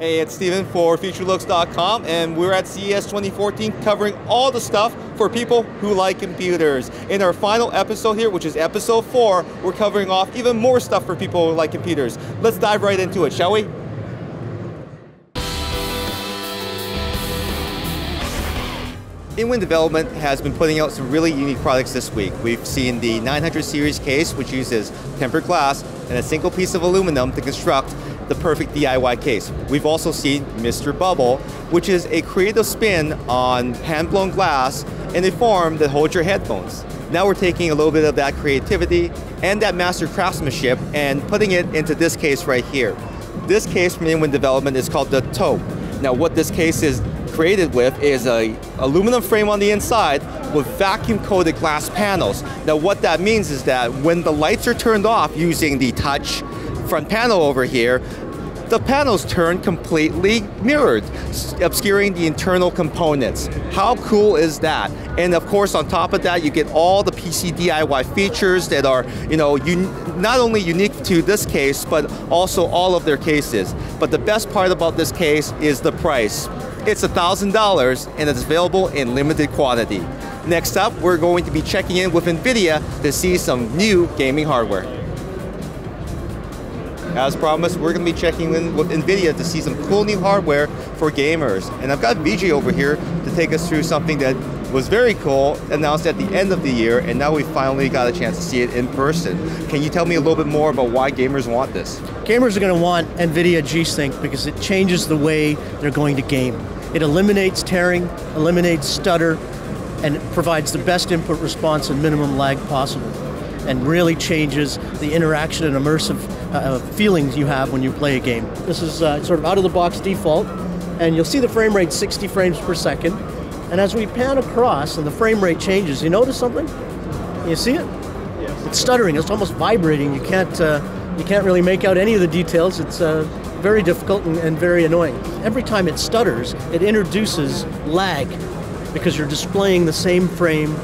Hey, it's Steven for Futurelooks.com, and we're at CES 2014 covering all the stuff for people who like computers. In our final episode here, which is episode 4, we're covering off even more stuff for people who like computers. Let's dive right into it, shall we? InWin Development has been putting out some really unique products this week. We've seen the 900 series case, which uses tempered glass and a single piece of aluminum to construct the perfect DIY case. We've also seen Mr. Bubble, which is a creative spin on hand-blown glass in a form that holds your headphones. Now we're taking a little bit of that creativity and that master craftsmanship and putting it into this case right here. This case from InWin Development is called the Taupe. Now what this case is created with is a aluminum frame on the inside with vacuum coated glass panels. Now what that means is that when the lights are turned off using the touch front panel over here, the panels turn completely mirrored, obscuring the internal components. How cool is that? And of course, on top of that, you get all the PC DIY features that are, not only unique to this case, but also all of their cases. But the best part about this case is the price. It's $1,000 and it's available in limited quantity. Next up, we're going to be checking in with NVIDIA to see some new gaming hardware. As promised, we're going to be checking in with NVIDIA to see some cool new hardware for gamers. And I've got VJ over here to take us through something that was very cool, announced at the end of the year, and now we finally got a chance to see it in person. Can you tell me a little bit more about why gamers want this? Gamers are going to want NVIDIA G-Sync because it changes the way they're going to game. It eliminates tearing, eliminates stutter, and it provides the best input response and minimum lag possible, and really changes the interaction and immersive feelings you have when you play a game. This is sort of out-of-the-box default, and you'll see the frame rate 60 frames per second. And as we pan across and the frame rate changes, you notice something? You see it? Yes. It's stuttering. It's almost vibrating. You can't really make out any of the details. It's very difficult and very annoying. Every time it stutters, it introduces lag because you're displaying the same frame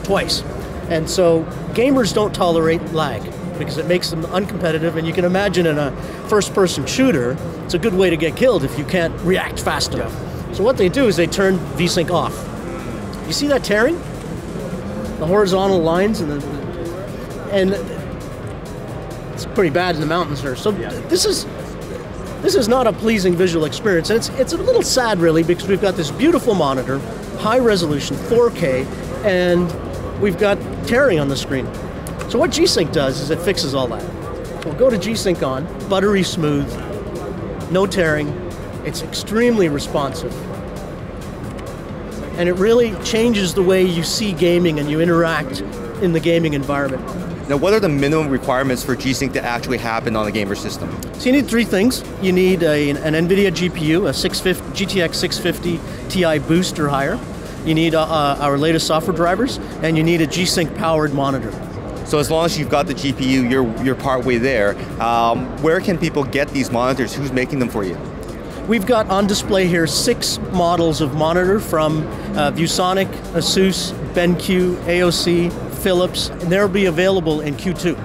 twice. And so gamers don't tolerate lag because it makes them uncompetitive, and you can imagine in a first-person shooter, it's a good way to get killed if you can't react fast enough. So what they do is they turn VSync off. You see that tearing? The horizontal lines and it's pretty bad in the mountains here. So this is not a pleasing visual experience, and it's a little sad really because we've got this beautiful monitor, high resolution, 4K, and we've got tearing on the screen. So what G-Sync does is it fixes all that. So we'll go to G-Sync on, buttery smooth, no tearing, it's extremely responsive. And it really changes the way you see gaming and you interact in the gaming environment. Now what are the minimum requirements for G-Sync to actually happen on a gamer system? So you need 3 things. You need an NVIDIA GPU, a GTX 650 Ti Boost or higher. You need our latest software drivers, and you need a G-Sync powered monitor. So as long as you've got the GPU, you're partway there. Where can people get these monitors? Who's making them for you? We've got on display here 6 models of monitor from ViewSonic, Asus, BenQ, AOC, Philips, and they'll be available in Q2.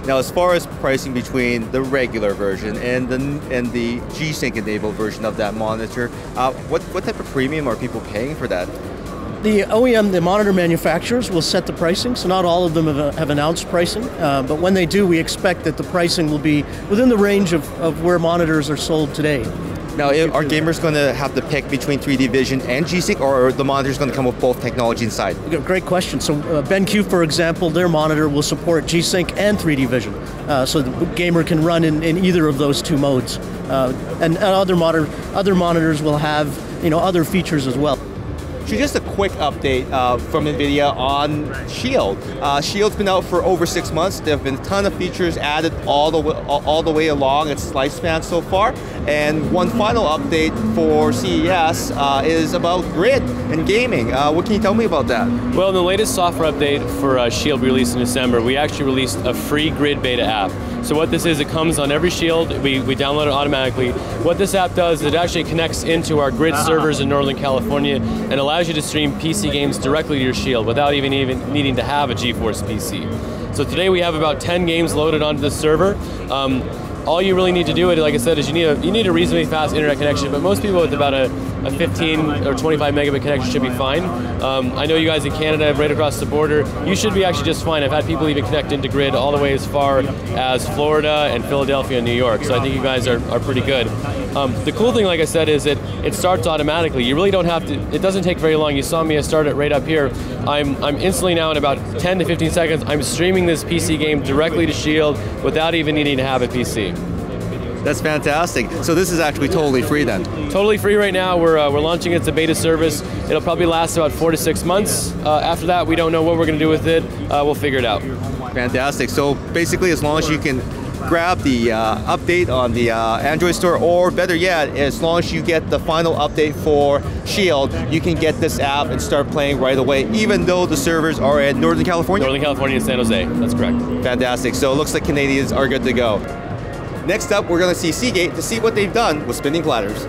Now, as far as pricing between the regular version and the G-Sync enabled version of that monitor, what type of premium are people paying for that? The OEM, the monitor manufacturers, will set the pricing, so not all of them have announced pricing, but when they do, we expect that the pricing will be within the range of where monitors are sold today. Now, are gamers going to have to pick between 3D Vision and G-Sync, or are the monitors going to come with both technology inside? Great question. So BenQ, for example, their monitor will support G-Sync and 3D Vision, so the gamer can run in either of those 2 modes. And other monitors will have other features as well. So just a quick update from NVIDIA on Shield. Shield's been out for over 6 months. There have been a ton of features added all the way along its lifespan so far. And one final update for CES is about Grid and gaming. What can you tell me about that? Well, in the latest software update for Shield released in December, we actually released a free Grid beta app. So what this is, it comes on every Shield, we download it automatically. What this app does is it actually connects into our Grid servers in Northern California and allows you to stream PC games directly to your Shield without even needing to have a GeForce PC. So today we have about 10 games loaded onto the server. all you really need to do, like I said, is you need a reasonably fast internet connection, but most people with about a 15 or 25 megabit connection should be fine. I know you guys in Canada, right across the border, you should be actually just fine. I've had people even connect into grid all the way as far as Florida and Philadelphia and New York, so I think you guys are pretty good. The cool thing, like I said, is it starts automatically. You really don't have to, it doesn't take very long. You saw me start it right up here. I'm instantly now in about 10 to 15 seconds, I'm streaming this PC game directly to Shield without even needing to have a PC. That's fantastic. So this is actually totally free then? Totally free right now. We're launching it as a beta service. It'll probably last about 4 to 6 months. After that, we don't know what we're going to do with it. We'll figure it out. Fantastic. So basically, as long as you can grab the update on the Android store, or better yet, as long as you get the final update for Shield, you can get this app and start playing right away, even though the servers are in Northern California? Northern California and San Jose, that's correct. Fantastic. So it looks like Canadians are good to go. Next up, we're going to see Seagate to see what they've done with spinning platters.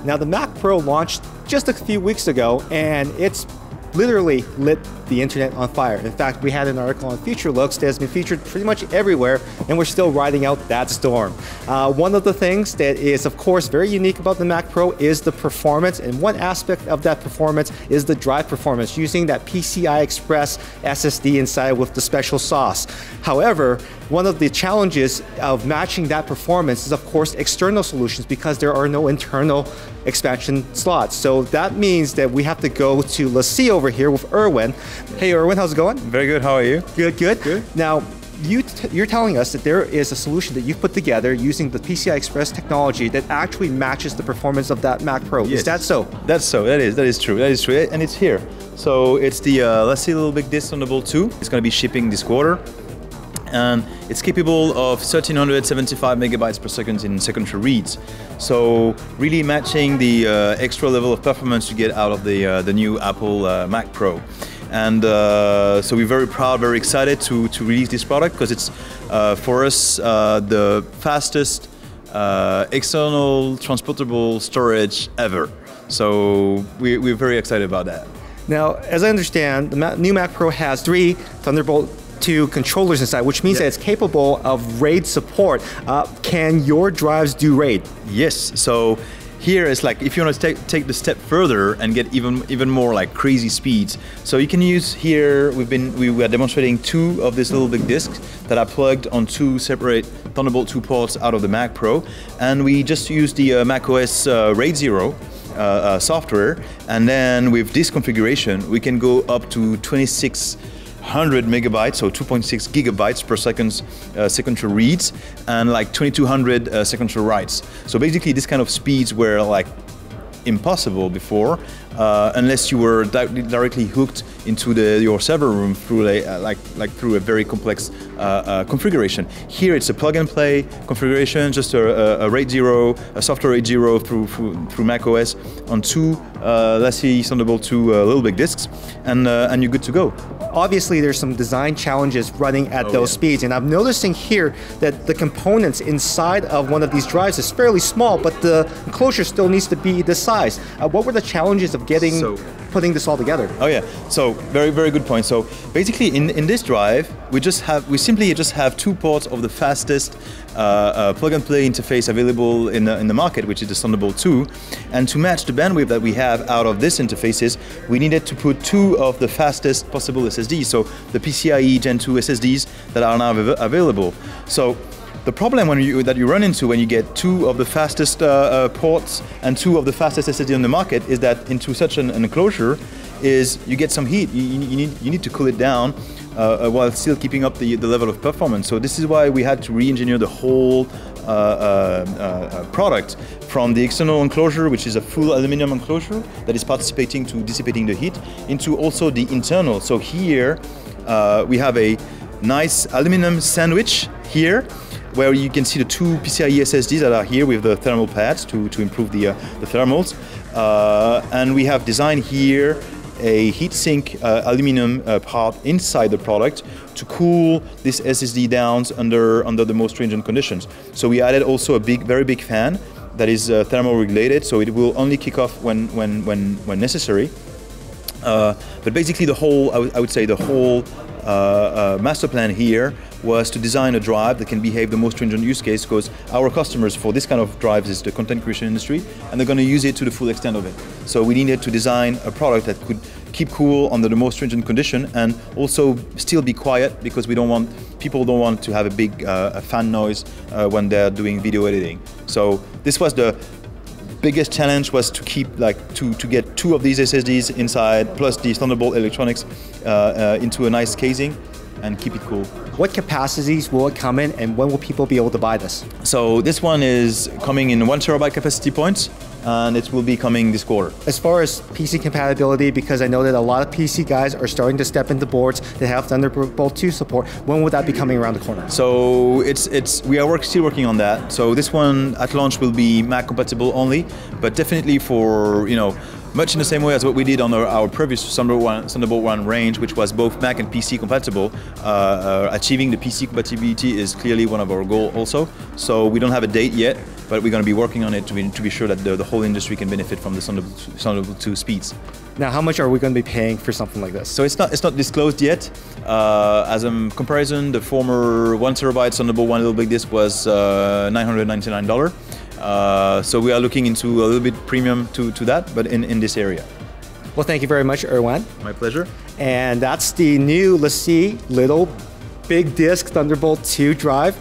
Now, the Mac Pro launched just a few weeks ago, and it's literally lit the internet on fire. In fact, we had an article on Futurelooks that has been featured pretty much everywhere, and we're still riding out that storm. One of the things that is, of course, very unique about the Mac Pro is the performance, and one aspect of that performance is the drive performance, using that PCI Express SSD inside with the special sauce. However, one of the challenges of matching that performance is, of course, external solutions, because there are no internal expansion slots. So that means that we have to go to LaCie over here with Erwin. Hey Erwin, how's it going? Very good, how are you? Good, good. Good. Now, you're telling us that there is a solution that you've put together using the PCI Express technology that actually matches the performance of that Mac Pro. Yes. Is that so? That is true, and it's here. So it's the LaCie Little Big Disk Thunderbolt 2. It's going to be shipping this quarter. And it's capable of 1375 megabytes per second in secondary reads. So really matching the extra level of performance you get out of the new Apple Mac Pro. And so we're very proud, very excited to release this product, because it's for us the fastest external transportable storage ever. So we're very excited about that. Now, as I understand, the new Mac Pro has 3 Thunderbolt 2 controllers inside, which means that it's capable of RAID support. Can your drives do RAID? Yes. So here is like, if you want to take the step further and get even more like crazy speeds. So you can use here, we were demonstrating 2 of these little big disks that are plugged on 2 separate Thunderbolt 2 ports out of the Mac Pro, and we just use the macOS RAID 0 software, and then with this configuration we can go up to 2600 megabytes, so 2.6 gigabytes per second secondary reads, and like 2200 secondary writes. So basically this kind of speeds were like impossible before, unless you were directly hooked into your server room through through a very complex configuration. Here it's a plug-and-play configuration, just a RAID 0, a software RAID 0 through macOS on 2 LaCie Thunderbolt 2 little big disks, and you're good to go. Obviously, there's some design challenges running at those speeds, and I'm noticing here that the components inside of one of these drives is fairly small, but the enclosure still needs to be this size. What were the challenges of putting this all together? Oh yeah, so very good point. So basically, in this drive, we simply just have 2 ports of the fastest plug-and-play interface available in the market, which is the Thunderbolt 2. And to match the bandwidth that we have out of these interfaces, we needed to put 2 of the fastest possible SSDs, so the PCIe Gen 2 SSDs that are now available. So the problem that you run into when you get 2 of the fastest ports and 2 of the fastest SSD on the market is that into such an enclosure is you get some heat. You need to cool it down while still keeping up the level of performance. So this is why we had to re-engineer the whole product, from the external enclosure, which is a full aluminum enclosure that is participating to dissipating the heat, into also the internal. So here we have a nice aluminum sandwich here, where you can see the 2 PCIe SSDs that are here with the thermal pads to improve the thermals. And we have designed here a heatsink aluminum part inside the product to cool this SSD down under the most stringent conditions. So we added also a very big fan that is thermal regulated, so it will only kick off when necessary. But basically the whole, I would say the whole master plan here was to design a drive that can behave the most stringent use case, because our customers for this kind of drives is the content creation industry, and they're going to use it to the full extent of it. So we needed to design a product that could keep cool under the most stringent condition and also still be quiet, because people don't want to have a big fan noise when they're doing video editing. So this was the biggest challenge, was to keep to get 2 of these SSDs inside plus the Thunderbolt electronics into a nice casing and keep it cool. What capacities will it come in, and when will people be able to buy this? So this one is coming in 1 terabyte capacity points, and it will be coming this quarter. As far as PC compatibility, because I know that a lot of PC guys are starting to step into boards that have Thunderbolt 2 support, when will that be coming around the corner? So we are still working on that. So this one at launch will be Mac compatible only, but definitely for, much in the same way as what we did on our previous Thunderbolt 1 range, which was both Mac and PC compatible. Achieving the PC compatibility is clearly one of our goals also. So we don't have a date yet, but we're going to be working on it to be sure that the whole industry can benefit from the Thunderbolt 2 speeds. Now, how much are we going to be paying for something like this? So it's not disclosed yet. As a comparison, the former 1 terabyte Thunderbolt 1 little big disk was $999. So we are looking into a little bit premium to that, but in this area. Well, thank you very much, Erwan. My pleasure. And that's the new LaCie little big disk Thunderbolt 2 drive.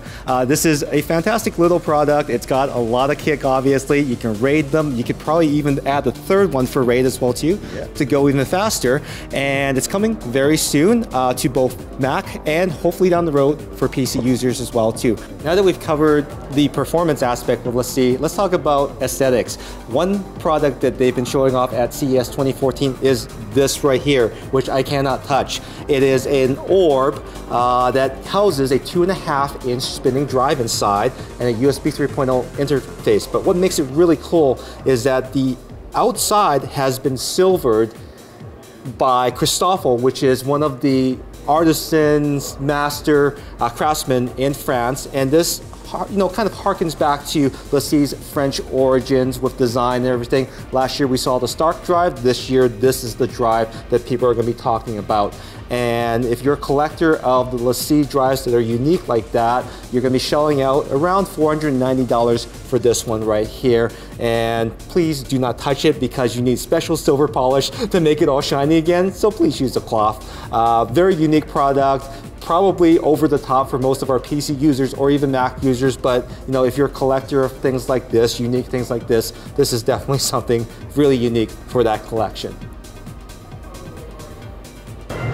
This is a fantastic little product. It's got a lot of kick, obviously. You can RAID them. You could probably even add a 3rd one for RAID as well too, to go even faster. And it's coming very soon to both Mac and hopefully down the road for PC users as well too. Now that we've covered the performance aspect of LaCie, let's talk about aesthetics. One product that they've been showing off at CES 2014 is this right here, which I cannot touch. It is an orb that houses a 2.5-inch spinning drive inside and a USB 3.0 interface. But what makes it really cool is that the outside has been silvered by Christophe, which is one of the artisans, master craftsmen in France, and this kind of harkens back to LaCie's French origins with design and everything. Last year we saw the Stark drive. This year this is the drive that people are going to be talking about. And if you're a collector of the LaCie drives that are unique like that, you're going to be shelling out around $490 for this one right here. And please do not touch it, because you need special silver polish to make it all shiny again. So please use a cloth. Very unique product. Probably over the top for most of our PC users or even Mac users, but if you're a collector of things like this, unique things like this is definitely something really unique for that collection.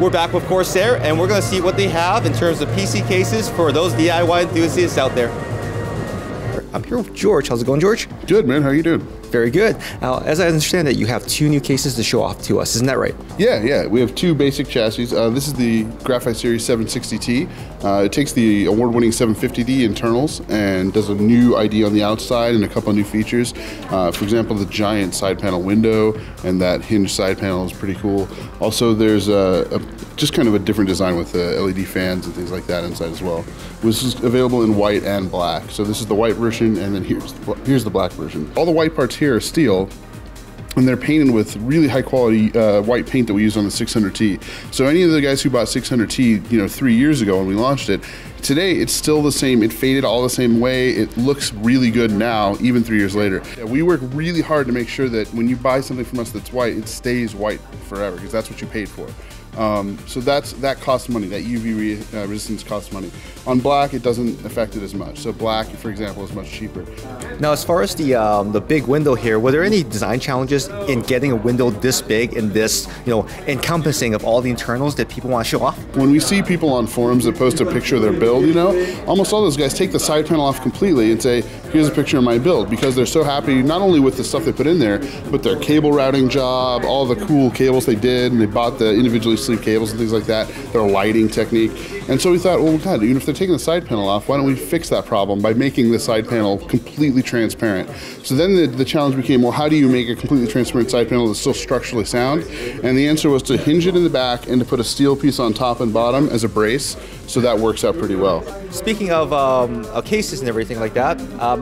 We're back with Corsair, and we're going to see what they have in terms of PC cases for those DIY enthusiasts out there. I'm here with George. How's it going, George? Good, man. How are you doing? Very good. Now, as I understand it, you have 2 new cases to show off to us. Isn't that right? Yeah. We have 2 basic chassis. This is the Graphite Series 760T. It takes the award-winning 750D internals and does a new ID on the outside and a couple of new features. For example, the giant side panel window and that hinged side panel is pretty cool. Also, there's just kind of a different design with LED fans and things like that inside as well. This is available in white and black. So this is the white version, and then here's the black version. All the white parts here are steel, and they're painted with really high quality white paint that we use on the 600T. So any of the guys who bought 600T 3 years ago when we launched it, today it's still the same. It faded all the same way. It looks really good now, even 3 years later. Yeah, we work really hard to make sure that when you buy something from us that's white, it stays white forever, because that's what you paid for. So that costs money. That UV resistance costs money. On black, it doesn't affect it as much. So black, for example, is much cheaper. Now, as far as the big window here, were there any design challenges in getting a window this big and this, encompassing of all the internals that people want to show off? When we see people on forums that post a picture of their build, almost all those guys take the side panel off completely and say, here's a picture of my build, because they're so happy not only with the stuff they put in there, but their cable routing job, all the cool cables they did, and they bought the individually sleeve cables and things like that, their lighting technique. And so we thought, well, God, even if they're taking the side panel off, why don't we fix that problem by making the side panel completely transparent? So then the challenge became, well, how do you make a completely transparent side panel that's still structurally sound? And the answer was to hinge it in the back and to put a steel piece on top and bottom as a brace, so that works out pretty well. Speaking of cases and everything like that,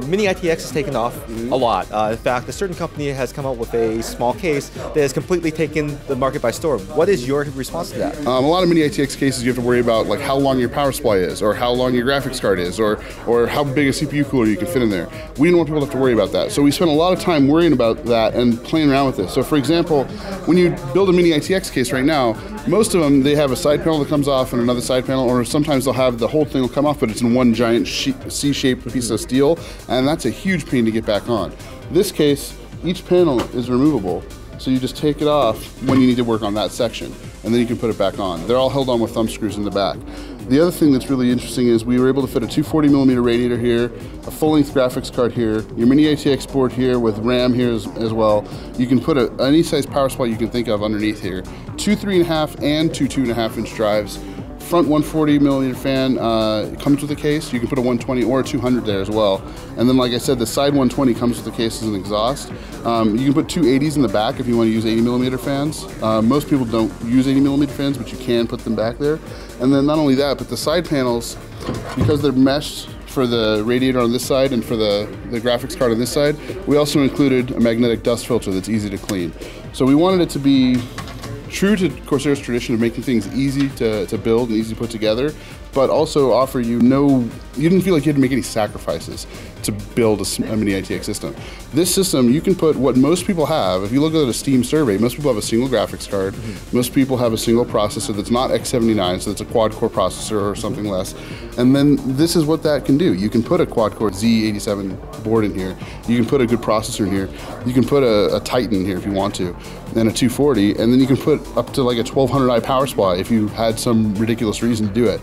Mini ITX has taken off a lot. In fact, a certain company has come out with a small case that has completely taken the market by storm. What is your response response to that? A lot of mini ITX cases, you have to worry about like how long your power supply is, or how long your graphics card is, or how big a CPU cooler you can fit in there. We don't want people to have to worry about that. So we spend a lot of time worrying about that and playing around with this. So for example, when you build a mini ITX case right now, most of them, they have a side panel that comes off and another side panel, or sometimes they'll have the whole thing will come off, but it's in one giant C-shaped piece of steel, and that's a huge pain to get back on. This case, each panel is removable, so you just take it off when you need to work on that section, and then you can put it back on. They're all held on with thumb screws in the back. The other thing that's really interesting is we were able to fit a 240mm radiator here, a full-length graphics card here, your mini ATX board here with RAM here as well. You can put any size power supply you can think of underneath here. Two 3.5 and two 2.5 inch drives. Front 140mm fan comes with a case. You can put a 120 or a 200 there as well. And then, like I said, the side 120 comes with the case as an exhaust. You can put two 80s in the back if you want to use 80mm fans. Most people don't use 80mm fans, but you can put them back there. And then not only that, but the side panels, because they're meshed for the radiator on this side and for the graphics card on this side, we also included a magnetic dust filter that's easy to clean. So we wanted it to be true to Corsair's tradition of making things easy to build and easy to put together, but also offer you you didn't feel like you had to make any sacrifices to build a mini ITX system. This system, you can put what most people have. If you look at a Steam survey, most people have a single graphics card. Most people have a single processor that's not X79, so it's a quad-core processor or something less. And then this is what that can do. You can put a quad-core Z87 board in here. You can put a good processor in here. You can put a Titan in here if you want to, and a 240, and then you can put up to like a 1200i power supply if you had some ridiculous reason to do it.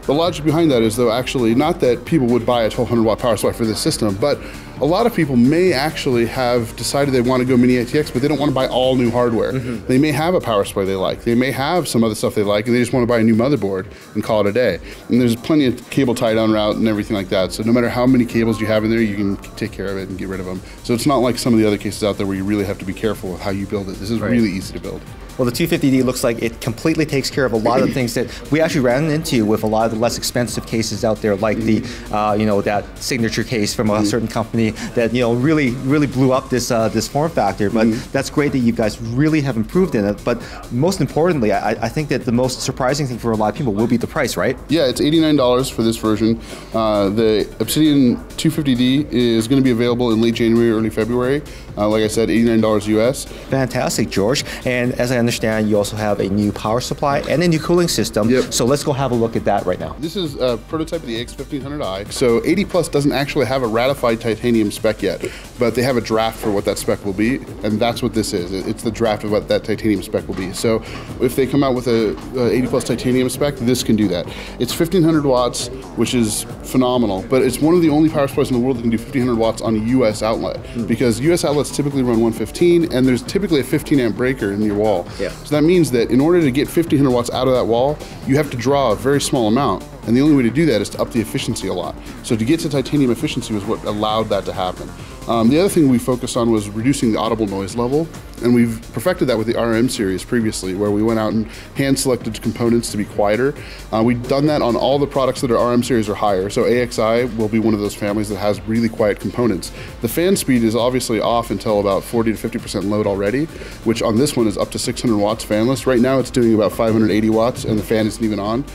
The logic behind that is, though, actually not that people would buy a 1200 watt power supply for this system, but a lot of people may actually have decided they want to go mini ATX, but they don't want to buy all new hardware. They may have a power supply they like. They may have some other stuff they like, and they just want to buy a new motherboard and call it a day. And there's plenty of cable tie-down route and everything like that. So no matter how many cables you have in there, you can take care of it and get rid of them. So it's not like some of the other cases out there where you really have to be careful with how you build it. This is really easy to build. Well, the 250D looks like it completely takes care of a lot of the things that we actually ran into with a lot of the less expensive cases out there, like the, that signature case from a certain company that, really blew up this form factor. But that's great that you guys really have improved in it. But most importantly, I think that the most surprising thing for a lot of people will be the price, right? Yeah, it's $89 for this version. The Obsidian 250D is going to be available in late January, early February. Like I said, $89 US. Fantastic, George. And as I understand, you also have a new power supply and a new cooling system. So let's go have a look at that right now. This is a prototype of the AX1500i. So 80 Plus doesn't actually have a ratified titanium spec yet, but they have a draft for what that spec will be, and that's what this is. It's the draft of what that titanium spec will be. So if they come out with a 80 Plus titanium spec, this can do that. It's 1500 watts, which is phenomenal, but it's one of the only power supplies in the world that can do 1500 watts on a US outlet, because US outlets typically run 115, and there's typically a 15 amp breaker in your wall. So that means that in order to get 1500 watts out of that wall, you have to draw a very small amount. And the only way to do that is to up the efficiency a lot. So to get to titanium efficiency was what allowed that to happen. The other thing we focused on was reducing the audible noise level, and we've perfected that with the RM series previously, where we went out and hand-selected components to be quieter. We've done that on all the products that are RM series or higher, so AXI will be one of those families that has really quiet components. The fan speed is obviously off until about 40 to 50% load already, which on this one is up to 600 watts fanless. Right now it's doing about 580 watts, and the fan isn't even on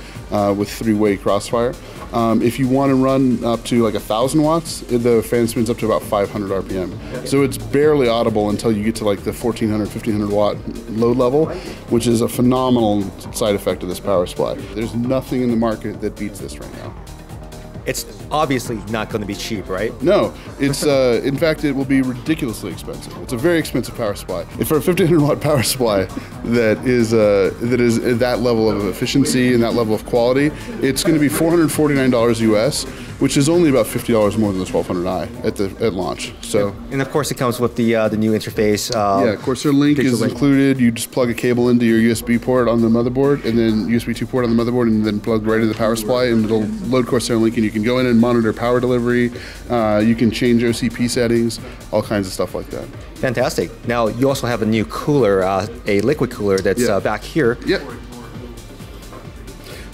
with three-way crossfire. If you want to run up to like 1,000 watts, the fan spins up to about 500 RPM. So it's barely audible until you get to like the 1,400, 1,500 watt load level, which is a phenomenal side effect of this power supply. There's nothing in the market that beats this right now. It's obviously not going to be cheap, right? No, it's in fact it will be ridiculously expensive. It's a very expensive power supply. For a 1,500 watt power supply that is that level of efficiency and that level of quality, it's going to be $449 US, which is only about $50 more than the 1200i at launch. So, and of course it comes with the new interface. Corsair Link is included. You just plug a cable into your USB port on the motherboard, and then USB 2 port on the motherboard, and then plug right into the power supply, and it'll load Corsair Link, and you can go in and monitor power delivery. You can change OCP settings, all kinds of stuff like that. Fantastic. Now you also have a new cooler, a liquid cooler that's back here.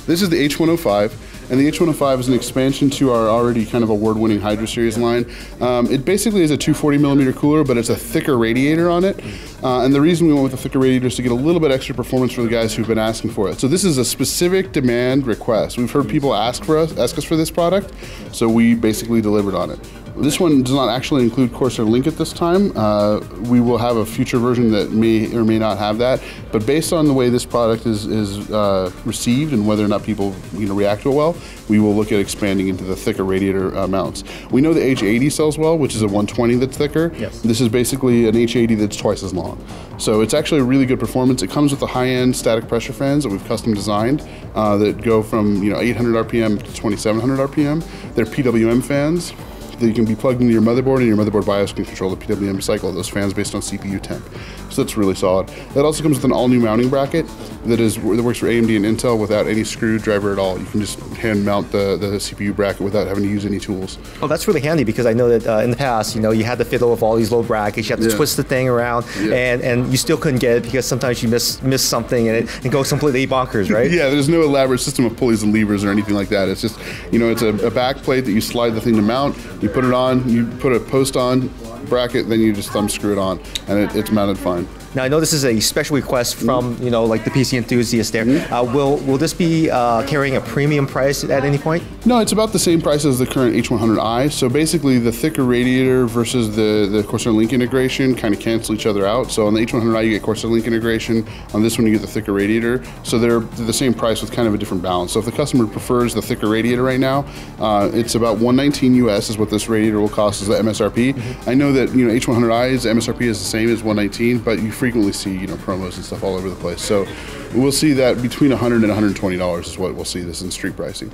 This is the H105. and the H105 is an expansion to our already kind of award-winning Hydra series line. It basically is a 240 millimeter cooler, but it's a thicker radiator on it. And the reason we went with a thicker radiator is to get a little bit extra performance for the guys who've been asking for it. So this is a specific demand request. We've heard people ask us for this product, so we basically delivered on it. This one does not actually include Corsair Link at this time. We will have a future version that may or may not have that, but based on the way this product is received and whether or not people react to it well, we will look at expanding into the thicker radiator mounts. We know the H80 sells well, which is a 120 that's thicker. Yes. This is basically an H80 that's twice as long. So it's actually a really good performance. It comes with the high-end static pressure fans that we've custom designed that go from 800 RPM to 2700 RPM. They're PWM fans. That you can be plugged into your motherboard, and your motherboard BIOS can control the PWM cycle of those fans based on CPU temp. So that's really solid. That also comes with an all-new mounting bracket that works for AMD and Intel without any screwdriver at all. You can just hand mount the CPU bracket without having to use any tools. Oh, that's really handy, because I know that in the past, you had to fiddle with all these low brackets. You had to twist the thing around, and you still couldn't get it because sometimes you miss something and it goes completely bonkers, right? Yeah, there's no elaborate system of pulleys and levers or anything like that. It's just, it's a back plate that you slide the thing to mount. You put it on, you put a post on, bracket, then you just thumb screw it on, and it's mounted fine. Now, I know this is a special request from, like the PC enthusiast there. Will this be carrying a premium price at any point? No, it's about the same price as the current H100i. So basically, the thicker radiator versus the Corsair Link integration kind of cancel each other out. So on the H100i, you get Corsair Link integration. On this one, you get the thicker radiator. So they're the same price with kind of a different balance. So if the customer prefers the thicker radiator right now, it's about $119 US is what this radiator will cost as the MSRP. I know that H100i's MSRP is the same as $119, but you frequently see promos and stuff all over the place. So we'll see that between $100 and $120 is what we'll see this in street pricing.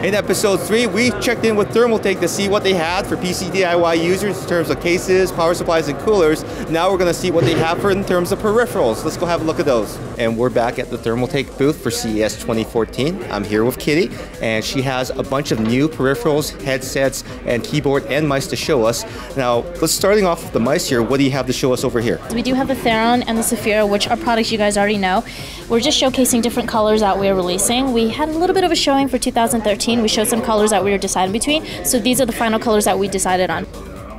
In episode 3, we checked in with Thermaltake to see what they had for PC DIY users in terms of cases, power supplies, and coolers. Now we're going to see what they have in terms of peripherals. Let's go have a look at those. And we're back at the Thermaltake booth for CES 2014. I'm here with Kitty, and she has a bunch of new peripherals, headsets, and keyboard and mice to show us. Now, let's starting off with the mice here. What do you have to show us over here? We do have the Theron and the Saphira, which are products you guys already know. We're just showcasing different colors that we're releasing. We had a little bit of a showing for 2013. We showed some colors that we were deciding between. So these are the final colors that we decided on.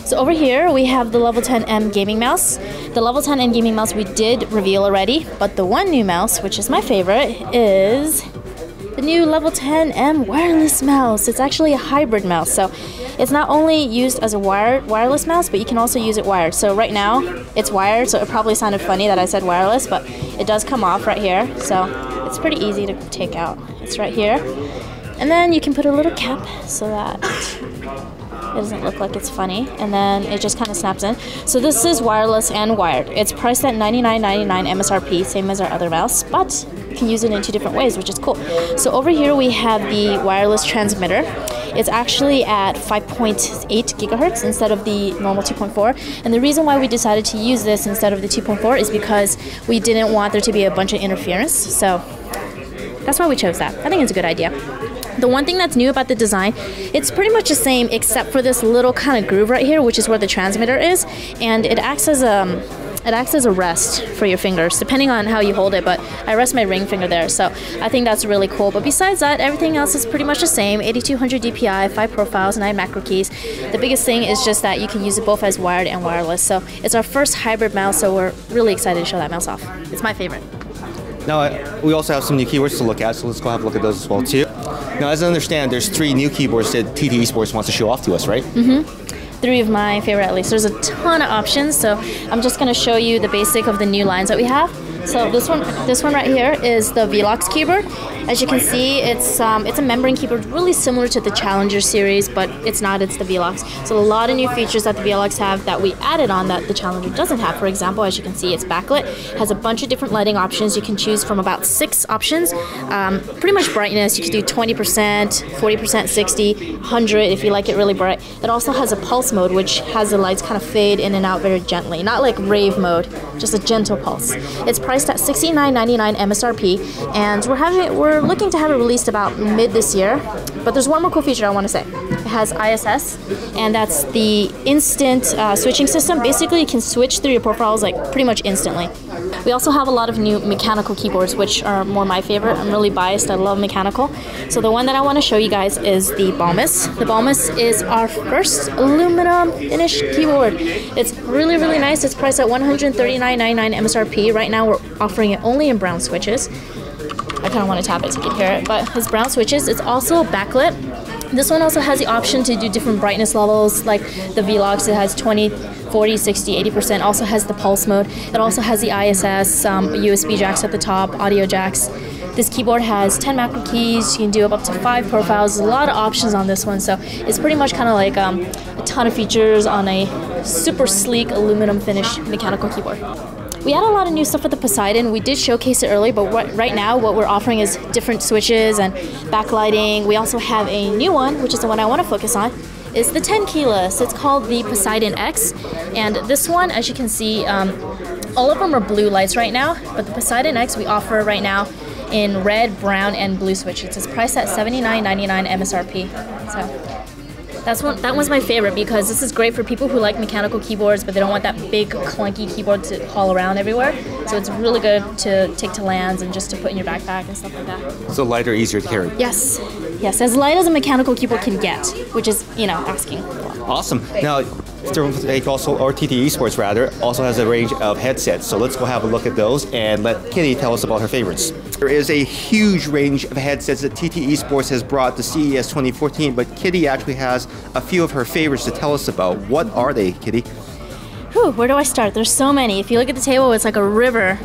So over here we have the Level 10M gaming mouse. The Level 10M gaming mouse we did reveal already, but the one new mouse, which is my favorite, is the new Level 10M wireless mouse. It's actually a hybrid mouse, so it's not only used as a wireless mouse, but you can also use it wired. So right now it's wired, so it probably sounded funny that I said wireless, but it does come off right here, so it's pretty easy to take out. It's right here. And then you can put a little cap so that it doesn't look like it's funny, and then it just kind of snaps in. So this is wireless and wired. It's priced at $99.99 MSRP, same as our other mouse, but you can use it in 2 different ways, which is cool. So over here we have the wireless transmitter. It's actually at 5.8 gigahertz instead of the normal 2.4. And the reason why we decided to use this instead of the 2.4 is because we didn't want there to be a bunch of interference. So that's why we chose that. I think it's a good idea. The one thing that's new about the design, it's pretty much the same except for this little kind of groove right here, which is where the transmitter is, and it acts as a rest for your fingers, depending on how you hold it, but I rest my ring finger there, so I think that's really cool. But besides that, everything else is pretty much the same. 8200 DPI, 5 profiles, 9 macro keys. The biggest thing is just that you can use it both as wired and wireless, so it's our first hybrid mouse, so we're really excited to show that mouse off. It's my favorite. Now, we also have some new keyboards to look at, so let's go have a look at those as well, too. Now, as I understand, there's 3 new keyboards that TT Esports wants to show off to us, right? 3 of my favorite, at least. There's a ton of options, so I'm just going to show you the basic of the new lines that we have. So this one right here is the VLOX keyboard. As you can see, it's a membrane keyboard, really similar to the Challenger series, but it's not. It's the VLOX. So a lot of new features that the VLOX have that we added on that the Challenger doesn't have. For example, as you can see, it's backlit. Has a bunch of different lighting options. You can choose from about 6 options. Pretty much brightness. You can do 20%, 40%, 60, 100 if you like it really bright. It also has a pulse mode, which has the lights kind of fade in and out very gently. Not like rave mode, just a gentle pulse. It's priced at $69.99 MSRP, and we're looking to have it released about mid this year. But there's one more cool feature I want to say. It has ISS, and that's the instant switching system. Basically, you can switch through your profiles like pretty much instantly. We also have a lot of new mechanical keyboards, which are more my favorite. I'm really biased. I love mechanical. So the one that I want to show you guys is the Balmus. The Balmus is our first aluminum finished keyboard. It's really, really nice. It's priced at $139.99 MSRP. Right now, we're offering it only in brown switches. I kind of want to tap it so you can hear it, but it's brown switches. It's also backlit. This one also has the option to do different brightness levels, like the Vlux. It has 20, 40, 60, 80%. Also has the pulse mode. It also has the ISS, USB jacks at the top, audio jacks. This keyboard has 10 macro keys. You can do up to 5 profiles. There's a lot of options on this one, so it's pretty much kind of like a ton of features on a super sleek aluminum finished mechanical keyboard. We had a lot of new stuff with the Poseidon. We did showcase it earlier, but right now what we're offering is different switches and backlighting. We also have a new one, which is the one I want to focus on, is the 10 keyless. It's called the Poseidon X, and this one, as you can see, all of them are blue lights right now, but the Poseidon X we offer right now in red, brown, and blue switches. It's priced at $79.99 MSRP. So that was my favorite because this is great for people who like mechanical keyboards, but they don't want that big clunky keyboard to haul around everywhere. So it's really good to take to LANs and just to put in your backpack and stuff like that. So lighter, easier to carry. Yes, yes, as light as a mechanical keyboard can get, which is, you know, asking a lot. Awesome. Now, also, or TT eSports rather, also has a range of headsets. So let's go have a look at those and let Kitty tell us about her favorites. There is a huge range of headsets that TT eSports has brought to CES 2014, but Kitty actually has a few of her favorites to tell us about. What are they, Kitty? Whew, where do I start? There's so many. If you look at the table, it's like a river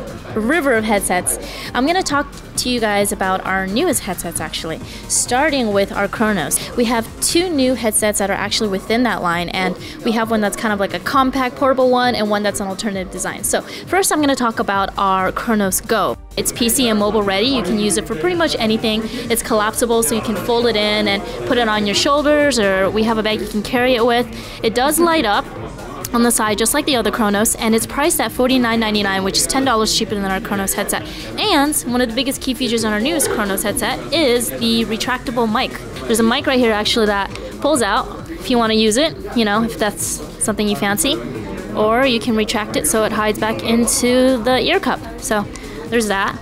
of headsets. I'm going to talk to you guys about our newest headsets actually, starting with our Chronos. We have 2 new headsets that are actually within that line, and we have one that's kind of like a compact portable one and one that's an alternative design. So first I'm going to talk about our Chronos Go. It's PC and mobile ready. You can use it for pretty much anything. It's collapsible, so you can fold it in and put it on your shoulders, or we have a bag you can carry it with. It does light up on the side, just like the other Chronos, and it's priced at $49.99, which is $10 cheaper than our Chronos headset. And one of the biggest key features on our newest Chronos headset is the retractable mic. There's a mic right here actually that pulls out if you want to use it, you know, if that's something you fancy, or you can retract it so it hides back into the ear cup. So there's that.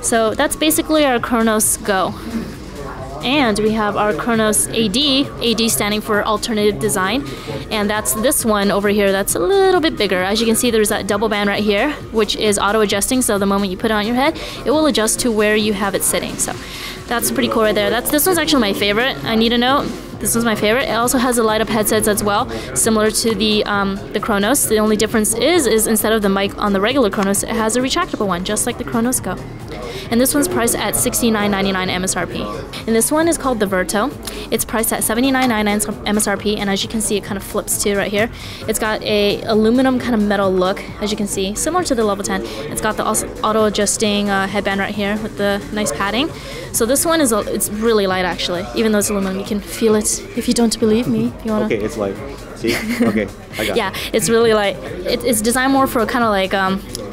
So that's basically our Chronos Go. And we have our Chronos AD standing for alternative design, and that's this one over here that's a little bit bigger. As you can see, there's that double band right here, which is auto adjusting, so the moment you put it on your head, it will adjust to where you have it sitting. So that's pretty cool right there. This one's actually my favorite. I need a note. This one's my favorite. It also has a light up headsets as well, similar to the Chronos. The only difference is instead of the mic on the regular Chronos, it has a retractable one, just like the Chronos Go. And this one's priced at $69.99 MSRP. And this one is called the Verto. It's priced at $79.99 MSRP, and as you can see, it kind of flips too right here. It's got a aluminum kind of metal look, as you can see, similar to the Level 10. It's got the auto-adjusting headband right here with the nice padding. So this one it's really light actually, even though it's aluminum. You can feel it if you don't believe me. If you wanna. Okay, it's light. See? Okay, I got it. Yeah, it's really light. It's designed more for kind of like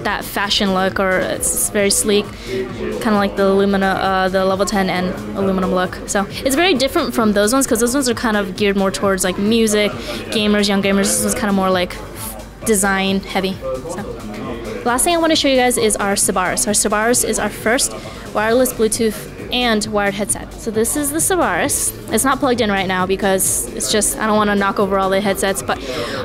that fashion look, or it's very sleek, kind of like the the Level 10 and aluminum look. So it's very different from those ones, because those ones are kind of geared more towards like music, gamers, young gamers. This one's kind of more like design heavy. So last thing I want to show you guys is our Sabaris. Our Sabaris is our first wireless Bluetooth and wired headset. So this is the Sabaris. It's not plugged in right now because it's just, I don't want to knock over all the headsets, but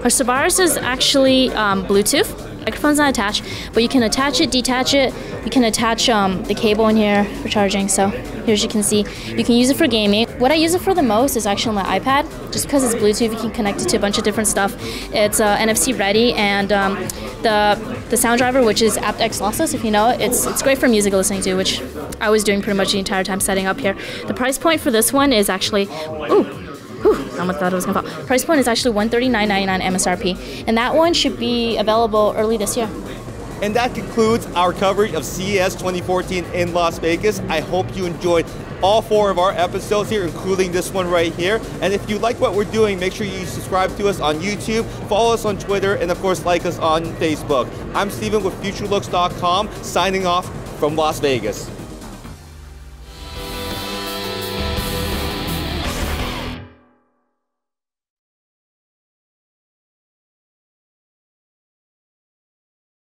our Sabaris is actually Bluetooth. Microphone's not attached, but you can attach it, detach it. You can attach the cable in here for charging. So here, as you can see, you can use it for gaming. What I use it for the most is actually my iPad, just because it's Bluetooth. You can connect it to a bunch of different stuff. It's NFC ready, and the sound driver, which is aptX lossless, if you know it, it's great for music listening to, which I was doing pretty much the entire time setting up here. The price point for this one is actually, I almost thought it was gonna fall. Price point is actually $139.99 MSRP, and that one should be available early this year. And that concludes our coverage of CES 2014 in Las Vegas. I hope you enjoyed all 4 of our episodes here, including this one right here. And if you like what we're doing, make sure you subscribe to us on YouTube, follow us on Twitter, and of course like us on Facebook. I'm Steven with Futurelooks.com, signing off from Las Vegas.